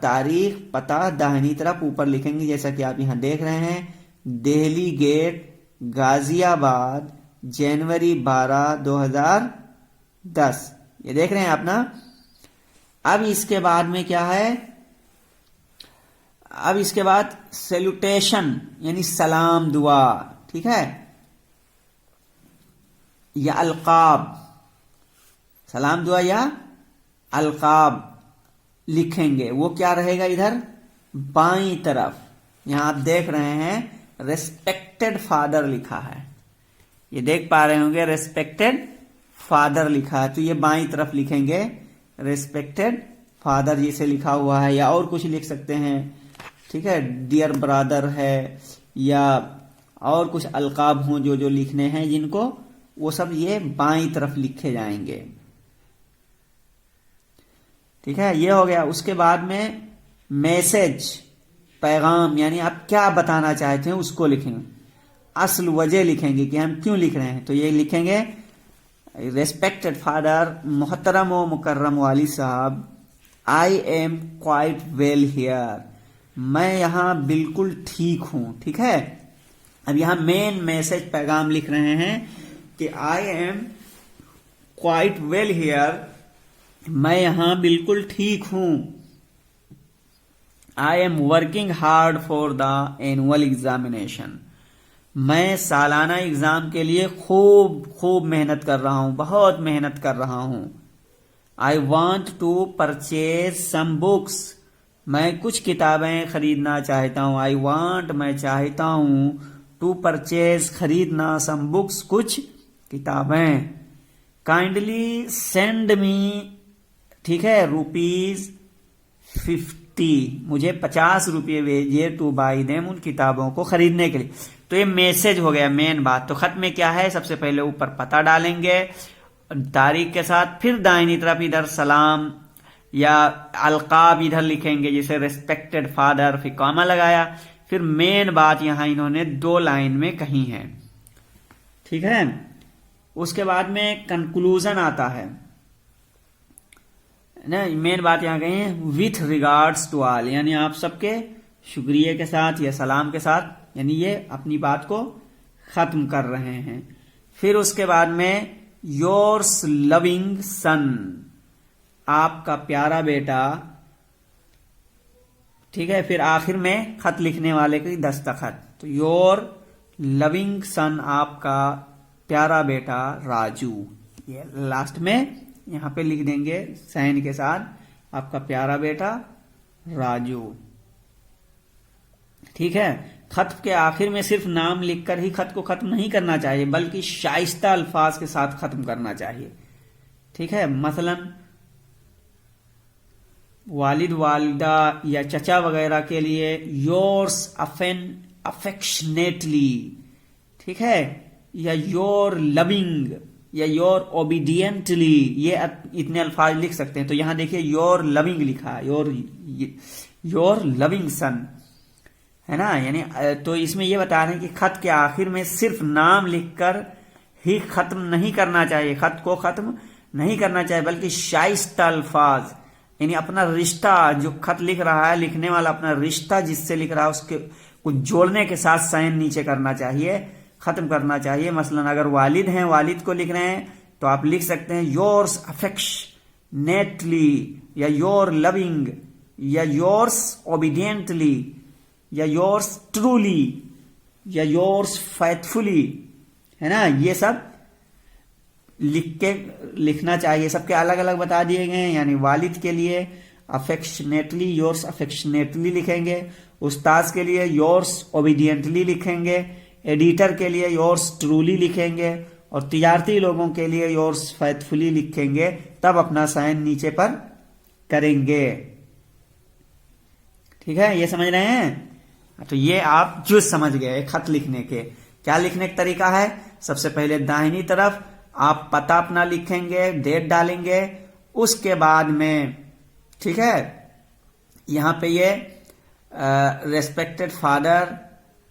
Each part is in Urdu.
تاریخ پتہ داہنی طرف اوپر لکھیں گے، جیسا کہ آپ یہاں دیکھ رہے ہیں، دہلی گیٹ، غازی آباد، جنوری 12 2010، یہ دیکھ رہے ہیں آپ نا۔ اب اس کے بعد میں کیا ہے، اب اس کے بعد سیلوٹیشن یعنی سلام دعا، ٹھیک ہے، یا القاب، سلام دعا یا القاب لکھیں گے۔ وہ کیا رہے گا ادھر بائیں طرف، یہاں آپ دیکھ رہے ہیں ریسپیکٹڈ فادر لکھا ہے، یہ دیکھ پا رہے ہوں گے ریسپیکٹڈ فادر لکھا ہے، تو یہ بائیں طرف لکھیں گے ریسپیکٹڈ فادر جیسے لکھا ہوا ہے، یا اور کچھ لکھ سکتے ہیں، ٹھیک ہے، ڈیئر برادر ہے، یا اور کچھ القاب ہوں جو لکھنے ہیں جن کو، وہ سب یہ بائیں طرف لکھے جائیں گے، ٹھیک ہے، یہ ہو گیا۔ اس کے بعد میں میسج، پیغام، یعنی آپ کیا بتانا چاہتے ہیں اس کو لکھیں گے، اصل وجہ لکھیں گے کہ ہم کیوں لکھ رہے ہیں، تو یہ لکھیں گے ریسپیکٹڈ فادر، محترم و مکرم والد صاحب، I am quite well here, میں یہاں بالکل ٹھیک ہوں، ٹھیک ہے۔ اب یہاں مین میسج پیغام لکھ رہے ہیں کہ I am quite well here, میں یہاں بالکل ٹھیک ہوں، I am working hard for the annual examination, میں سالانہ ایگزام کے لیے خوب محنت کر رہا ہوں، بہت محنت کر رہا ہوں۔ I want to purchase some books, میں کچھ کتابیں خریدنا چاہتا ہوں، آئی وانٹ، میں چاہتا ہوں، ٹو پرچیز، خریدنا، سم بکس، کچھ کتابیں، کائنڈلی سینڈ می، ٹھیک ہے، ₹50، مجھے 50 روپے بھیجیے، ٹو بائی دیم، ان کتابوں کو خریدنے کے لیے۔ تو یہ میسج ہو گیا مین بات۔ تو خط میں کیا ہے، سب سے پہلے اوپر پتہ ڈالیں گے تاریخ کے ساتھ، پھر دائنی طرف ادھر سلام یا القاب ادھر لکھیں گے، جیسے ریسپیکٹڈ فادر، پھر کاما لگایا، پھر مین بات یہاں انہوں نے 2 لائن میں کہی ہے، ٹھیک ہے۔ اس کے بعد میں کنکلوژن آتا ہے، مین بات یہاں کہیں ہے وتھ ریگارڈس ٹو آل، یعنی آپ سب کے شکریہ کے ساتھ یا سلام کے ساتھ، یعنی یہ اپنی بات کو ختم کر رہے ہیں۔ پھر اس کے بعد میں یورس لونگ سن، آپ کا پیارا بیٹا، ٹھیک ہے۔ پھر آخر میں خط لکھنے والے کی دستخط، تو یور لونگ سن، آپ کا پیارا بیٹا راجو، یہ لاسٹ میں یہاں پہ لکھ دیں گے سائن کے ساتھ، آپ کا پیارا بیٹا راجو، ٹھیک ہے۔ خط کے آخر میں صرف نام لکھ کر ہی خط کو ختم نہیں کرنا چاہیے، بلکہ شائستہ الفاظ کے ساتھ ختم کرنا چاہیے، ٹھیک ہے۔ مثلا والد، والدہ یا چچا وغیرہ کے لیے یورس افیکشنیٹلی، ٹھیک ہے، یا یور لونگ یا یور اوبیڈینٹلی، یہ اتنے الفاظ لکھ سکتے ہیں۔ تو یہاں دیکھیے یور لونگ لکھا ہے، یور لونگ سن، ہے نا، یعنی تو اس میں یہ بتا رہے ہیں کہ خط کے آخر میں صرف نام لکھ کر ہی ختم نہیں کرنا چاہیے، خط کو ختم نہیں کرنا چاہیے، بلکہ شائستہ الفاظ، یعنی اپنا رشتہ، جو خط لکھ رہا ہے لکھنے والا اپنا رشتہ جس سے لکھ رہا ہے اس کے کچھ جوڑنے کے ساتھ سائن نیچے کرنا چاہیے، ختم کرنا چاہیے۔ مثلا اگر والد ہیں، والد کو لکھ رہے ہیں تو آپ لکھ سکتے ہیں یورس افیکشنیٹلی، یا یور لونگ، یا یورس اوبیڈینٹلی، یا یورس ٹرولی، یا یورس فیتھفلی، ہے نا، یہ سب لکھنا چاہیے۔ سب کے الگ الگ بتا دیے گئے ہیں، یعنی والد کے لیے افیکشنیٹلی، یورس افیکشنیٹلی لکھیں گے، استاذ کے لیے یورس اوبیڈینٹلی لکھیں گے، ایڈیٹر کے لیے یورس ٹرولی لکھیں گے، اور تجارتی لوگوں کے لیے یورس فیتھفلی لکھیں گے، تب اپنا سائن نیچے پر کریں گے، ٹھیک ہے۔ یہ سمجھ رہے ہیں؟ تو یہ آپ جو سمجھ گئے خط لکھنے کے کیا لکھنے کا طریقہ ہے۔ سب سے پہلے داہنی طرف آپ پتہ اپنا لکھیں گے، ڈیٹ ڈالیں گے، اس کے بعد میں، ٹھیک ہے، یہاں پہ یہ respected father,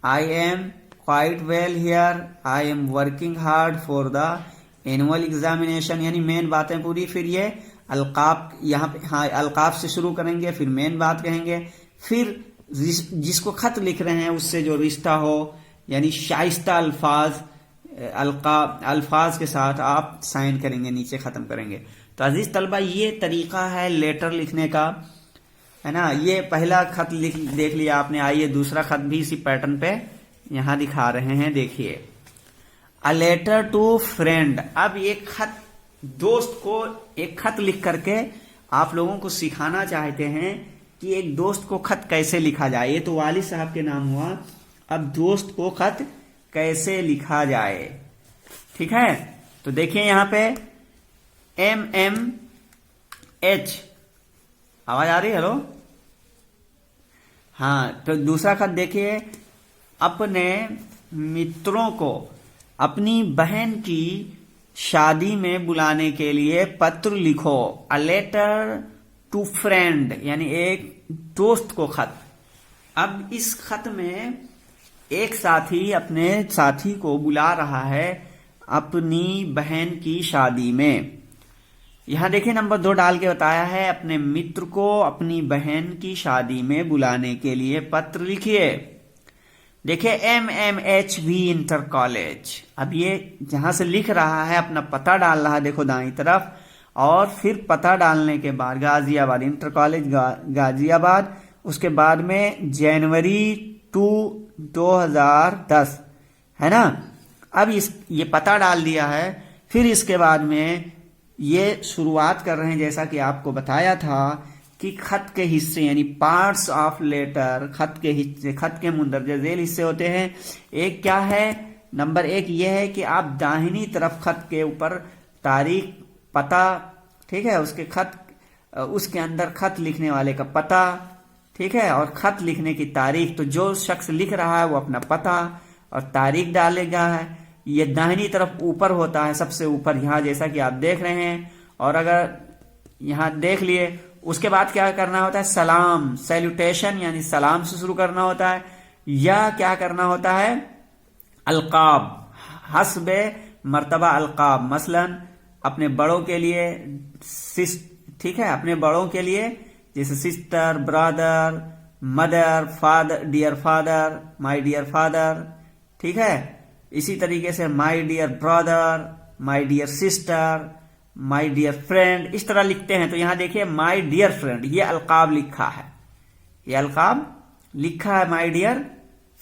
I am quite well here, I am working hard for the annual examination، یعنی مین باتیں پوری، پھر یہ القاب یہاں پہ ہاں القاب سے شروع کریں گے، پھر مین بات کہیں گے، پھر جس کو خط لکھ رہے ہیں اس سے جو رشتہ ہو، یعنی شائستہ الفاظ کے ساتھ آپ سائن کریں گے، نیچے ختم کریں گے۔ تو عزیز طلبہ یہ طریقہ ہے لیٹر لکھنے کا، ہے نا۔ یہ پہلا خط دیکھ لیا آپ نے، آئیے دوسرا خط بھی اسی پیٹرن پہ یہاں دکھا رہے ہیں، دیکھیے۔ A letter to friend، اب ایک خط دوست کو ایک خط لکھ کر کے آپ لوگوں کو سکھانا چاہتے ہیں کہ ایک دوست کو خط کیسے لکھا جائے۔ یہ تو والد صاحب کے نام ہوا، اب دوست کو خط کیسے لکھا جائے، ٹھیک ہے۔ تو دیکھیں یہاں پہ MMH، آواز آ رہی ہے؟ ہلو، ہاں۔ تو دوسرا خط دیکھیے، اپنے متروں کو اپنی بہن کی شادی میں بلانے کے لیے پتر لکھو۔ A letter to friend، یعنی ایک دوست کو خط۔ اب اس خط میں ایک ساتھی اپنے ساتھی کو بلا رہا ہے اپنی بہن کی شادی میں۔ یہاں دیکھیں نمبر 2 ڈال کے بتایا ہے، اپنے متر کو اپنی بہن کی شادی میں بلانے کے لیے پتر لکھیے۔ دیکھیں MMHV انٹر کالج، اب یہ جہاں سے لکھ رہا ہے اپنا پتہ ڈال رہا ہے، دیکھو دائیں طرف، اور پھر پتہ ڈالنے کے بعد غازی آباد انٹر کالج غازی آباد، اس کے بعد میں جنوری 2010، ہے نا۔ اب یہ پتہ ڈال دیا ہے، پھر اس کے بعد میں یہ شروعات کر رہے ہیں، جیسا کہ آپ کو بتایا تھا کہ خط کے حصے یعنی پارٹس آف لیٹر، خط کے حصے، خط کے مندرجہ ذیل حصے ہوتے ہیں۔ ایک کیا ہے؟ نمبر 1 یہ ہے کہ آپ داہنی طرف خط کے اوپر تاریخ، پتہ، ٹھیک ہے، اس کے اندر خط لکھنے والے کا پتہ، ٹھیک ہے، اور خط لکھنے کی تاریخ۔ تو جو شخص لکھ رہا ہے وہ اپنا پتہ اور تاریخ ڈالے گا ہے۔ یہ داہنی طرف اوپر ہوتا ہے، سب سے اوپر یہاں جیسا کہ آپ دیکھ رہے ہیں۔ اور اگر یہاں دیکھ لیے، اس کے بعد کیا کرنا ہوتا ہے؟ سلام، سیلوٹیشن، یعنی سلام سے شروع کرنا ہوتا ہے، یا کیا کرنا ہوتا ہے؟ القاب، حسب مرتبہ القاب، مثلا اپنے بڑوں کے لیے، ٹھیک ہے، اپنے بڑوں کے لیے جیسے sister, brother, mother, father, dear father, my dear father, ٹھیک ہے۔ اسی طریقے سے my dear brother, my dear sister, my dear friend, اس طرح لکھتے ہیں۔ تو یہاں دیکھیے مائی ڈیئر فرینڈ، یہ القاب لکھا ہے، یہ القاب لکھا ہے مائی ڈیئر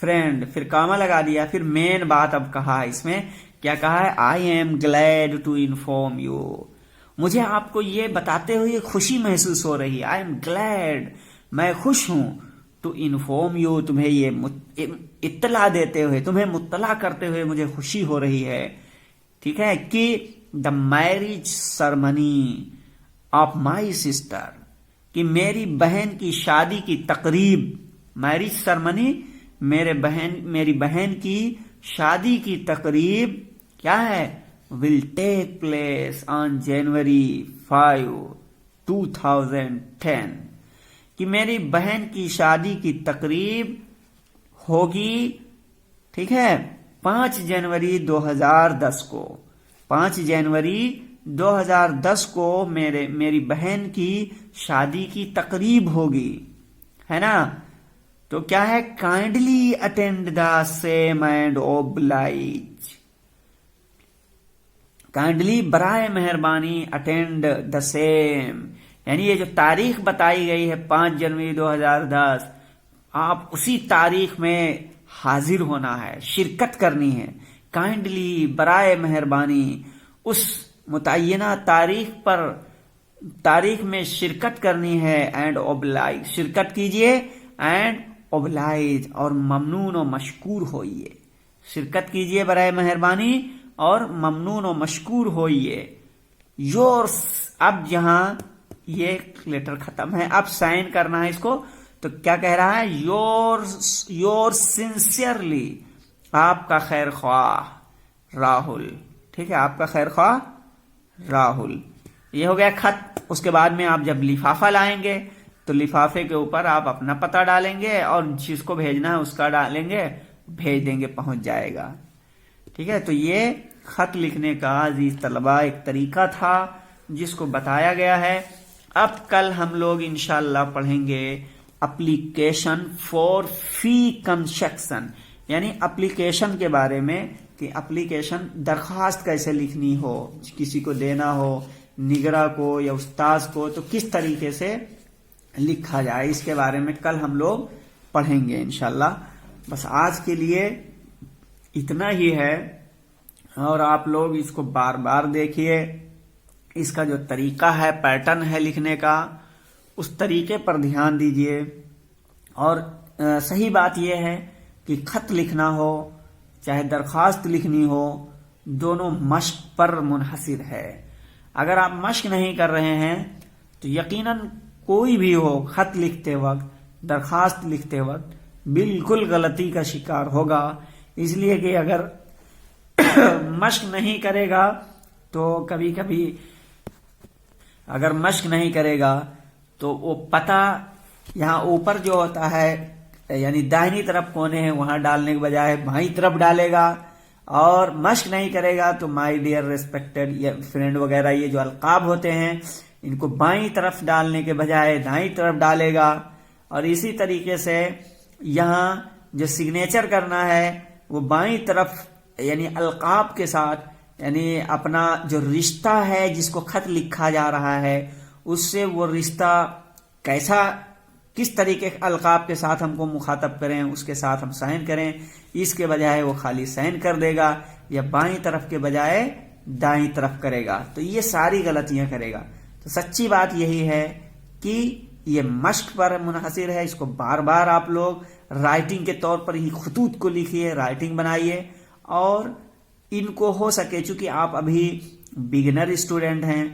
فرینڈ، پھر کاما لگا دیا، پھر مین بات اب کہا ہے، اس میں کیا کہا ہے؟ I am glad to inform you, مجھے آپ کو یہ بتاتے ہوئے خوشی محسوس ہو رہی ہے، آئی ایم گلیڈ، میں خوش ہوں، ٹو انفارم یو، تمہیں یہ اطلاع دیتے ہوئے، تمہیں مطلع کرتے ہوئے مجھے خوشی ہو رہی ہے، ٹھیک ہے، کہ the marriage ceremony of my sister, کہ میری بہن کی شادی کی تقریب، میرج سرمنی میری بہن کی شادی کی تقریب کیا ہے؟ will take place on January 5, 2010، کہ میری بہن کی شادی کی تقریب ہوگی، ٹھیک ہے، 5 جنوری 2010 کو، 5 جنوری 2010 کو میری بہن کی شادی کی تقریب ہوگی، ہے نا۔ تو کیا ہے؟ Kindly attend the same and oblige, kindly برائے مہربانی اٹینڈ دا سیم، یعنی یہ جو تاریخ بتائی گئی ہے 5 جنوری 2010، آپ اسی تاریخ میں حاضر ہونا ہے، شرکت کرنی ہے، کائنڈلی برائے مہربانی اس متعینہ تاریخ میں شرکت کرنی ہے، اینڈ اوبلائج، شرکت کیجئے، اینڈ اوبلائج، اور ممنون و مشکور ہوئیے، شرکت کیجئے برائے مہربانی اور ممنون و مشکور ہوئیے۔ یورس، اب یہاں یہ لیٹر ختم ہے، اب سائن کرنا ہے اس کو، تو کیا کہہ رہا ہے؟ یور سنسیئرلی، آپ کا خیر خواہ راہل، ٹھیک ہے، آپ کا خیر خواہ راہل۔ یہ ہو گیا خط۔ اس کے بعد میں آپ جب لفافہ لائیں گے تو لفافے کے اوپر آپ اپنا پتہ ڈالیں گے اور جس کو بھیجنا ہے اس کا ڈالیں گے، بھیج دیں گے، پہنچ جائے گا، ٹھیک ہے۔ تو یہ خط لکھنے کا عزیز طلبہ ایک طریقہ تھا جس کو بتایا گیا ہے. اب کل ہم لوگ انشاءاللہ پڑھیں گے اپلیکیشن فار فی کنسٹرکشن، یعنی اپلیکیشن کے بارے میں کہ اپلیکیشن درخواست کیسے لکھنی ہو، کسی کو دینا ہو، نگراں کو یا استاذ کو، تو کس طریقے سے لکھا جائے، اس کے بارے میں کل ہم لوگ پڑھیں گے انشاءاللہ. بس آج کے لیے اتنا ہی ہے، اور آپ لوگ اس کو بار بار دیکھیے. اس کا جو طریقہ ہے، پیٹرن ہے لکھنے کا، اس طریقے پر دھیان دیجیے. اور صحیح بات یہ ہے کہ خط لکھنا ہو چاہے درخواست لکھنی ہو، دونوں مشق پر منحصر ہے. اگر آپ مشق نہیں کر رہے ہیں تو یقیناً کوئی بھی ہو خط لکھتے وقت، درخواست لکھتے وقت بالکل غلطی کا شکار ہوگا. اس لیے کہ اگر مشق نہیں کرے گا تو کبھی کبھی اگر مشق نہیں کرے گا تو وہ پتہ یہاں اوپر جو ہوتا ہے، یعنی داہنی طرف کونے ہیں وہاں ڈالنے کے بجائے بائیں طرف ڈالے گا. اور مشق نہیں کرے گا تو مائی ڈیئر، ریسپیکٹڈ یا فرینڈ وغیرہ، یہ جو القاب ہوتے ہیں ان کو بائیں طرف ڈالنے کے بجائے دائیں طرف ڈالے گا. اور اسی طریقے سے یہاں جو سگنیچر کرنا ہے وہ بائیں طرف، یعنی القاب کے ساتھ، یعنی اپنا جو رشتہ ہے جس کو خط لکھا جا رہا ہے اس سے وہ رشتہ کیسا، کس طریقے کے القاب کے ساتھ ہم کو مخاطب کریں، اس کے ساتھ ہم سائن کریں. اس کے بجائے وہ خالی سائن کر دے گا یا بائیں طرف کے بجائے دائیں طرف کرے گا، تو یہ ساری غلطیاں کرے گا. تو سچی بات یہی ہے کہ یہ مشق پر منحصر ہے. اس کو بار بار آپ لوگ رائٹنگ کے طور پر ہی خطوط کو لکھیے، رائٹنگ بنائیے، اور ان کو ہو سکے، چونکہ آپ ابھی بگنر اسٹوڈنٹ ہیں،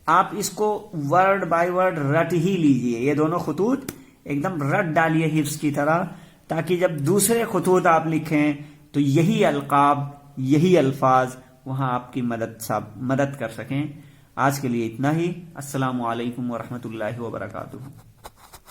آپ اس کو ورڈ بائی ورڈ رٹ ہی لیجئے. یہ دونوں خطوط ایک دم رٹ ڈالیے حفظ کی طرح، تاکہ جب دوسرے خطوط آپ لکھیں تو یہی القاب، یہی الفاظ وہاں آپ کی مدد کر سکیں. آج کے لیے اتنا ہی. السلام علیکم ورحمۃ اللہ وبرکاتہ.